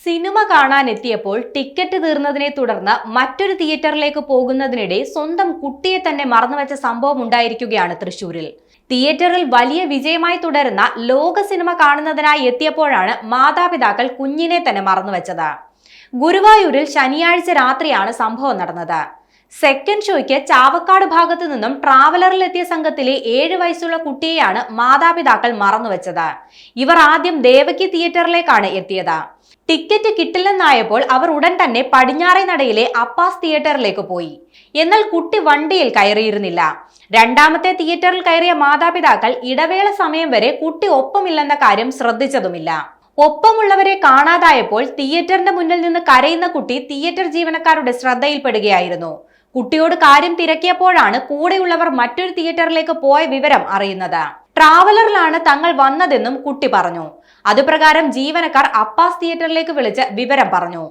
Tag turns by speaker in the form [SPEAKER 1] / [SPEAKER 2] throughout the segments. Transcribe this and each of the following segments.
[SPEAKER 1] Cinema കാണാനെത്തിയപ്പോൾ ticket തീർന്നതിനെ തുടർന്ന് മറ്റൊരു തിയേറ്ററിലേക്ക് പോകുന്നതിനിടെ സ്വന്തം കുട്ടിയെ തന്നെ മറന്നുവെച്ച സംഭവം ഉണ്ടായിരിക്കുകയാണ് തൃശൂരിൽ. തിയേറ്ററിൽ വലിയ വിജയമായി തുടരുന്ന ലോക സിനിമ കാണുന്നതിനായി എത്തിയപ്പോഴാണ് മാതാപിതാക്കൾ കുഞ്ഞിനെ തന്നെ മറന്നുവെച്ചത്. ഗുരുവായൂരിൽ ശനിയാഴ്ച രാത്രിയാണ് സംഭവം നടന്നത്. സെക്കൻഡ് ഷോയ്ക്ക് ചാവക്കാട് ഭാഗത്തു നിന്നും ട്രാവലറിലെത്തിയ സംഘത്തിലെ 7 വയസ്സുള്ള കുട്ടിയെയാണ് മാതാപിതാക്കൾ മറന്നുവെച്ചത്. ഇവർ ആദ്യം ദേവകി തിയേറ്ററിലേക്കാണ് എത്തിയത്. ടിക്കറ്റ് കിട്ടില്ലെന്നായപ്പോൾ അവർ ഉടൻ തന്നെ പടിഞ്ഞാറേ നടയിലെ അപ്പാസ് തിയേറ്ററിലേക്ക് പോയി. എന്നാൽ കുട്ടി വണ്ടിയിൽ കയറിയിരുന്നില്ല. രണ്ടാമത്തെ തിയേറ്ററിൽ കയറിയ മാതാപിതാക്കൾ ഇടവേള സമയം വരെ കുട്ടി ഒപ്പമില്ലെന്ന കാര്യം ശ്രദ്ധിച്ചതുമില്ല. ഒപ്പമുള്ളവരെ കാണാതായപ്പോൾ തിയേറ്ററിന്റെ മുന്നിൽ നിന്ന് കരയുന്ന കുട്ടി തിയേറ്റർ ജീവനക്കാരുടെ ശ്രദ്ധയിൽപ്പെടുകയായിരുന്നു. കുട്ടിയോട് കാര്യം തിരക്കിയപ്പോഴാണ് കൂടെയുള്ളവർ മറ്റൊരു തിയേറ്ററിലേക്ക് പോയ വിവരം അറിയുന്നത്. ട്രാവലറിലാണ് തങ്ങൾ വന്നതെന്നും കുട്ടി പറഞ്ഞു. അതുപ്രകാരം ജീവനക്കാർ അപ്പാസ് തിയേറ്ററിലേക്ക് വിളിച്ച് വിവരം പറഞ്ഞു.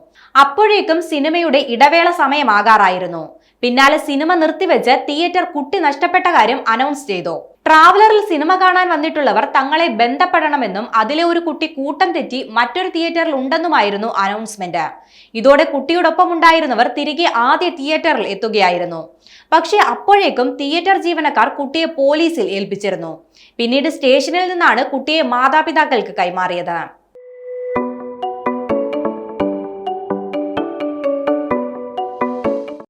[SPEAKER 1] അപ്പോഴേക്കും സിനിമയുടെ ഇടവേള സമയമാകാറായിരുന്നു. പിന്നാലെ സിനിമ നിർത്തിവെച്ച് തിയേറ്റർ കുട്ടി നഷ്ടപ്പെട്ട കാര്യം അനൗൺസ് ചെയ്തു. ട്രാവലറിൽ സിനിമ കാണാൻ വന്നിട്ടുള്ളവർ തങ്ങളെ ബന്ധപ്പെടണമെന്നും അതിലെ ഒരു കുട്ടി കൂട്ടം തെറ്റി മറ്റൊരു തിയേറ്ററിൽ ഉണ്ടെന്നുമായിരുന്നു അനൗൺസ്മെന്റ്. ഇതോടെ കുട്ടിയോടൊപ്പം ഉണ്ടായിരുന്നവർ തിരികെ ആദ്യ തിയേറ്ററിൽ എത്തുകയായിരുന്നു. പക്ഷേ അപ്പോഴേക്കും തിയേറ്റർ ജീവനക്കാർ കുട്ടിയെ പോലീസിൽ ഏൽപ്പിച്ചിരുന്നു. പിന്നീട് സ്റ്റേഷനിൽ നിന്നാണ് കുട്ടിയെ മാതാപിതാക്കൾക്ക് കൈമാറിയത്.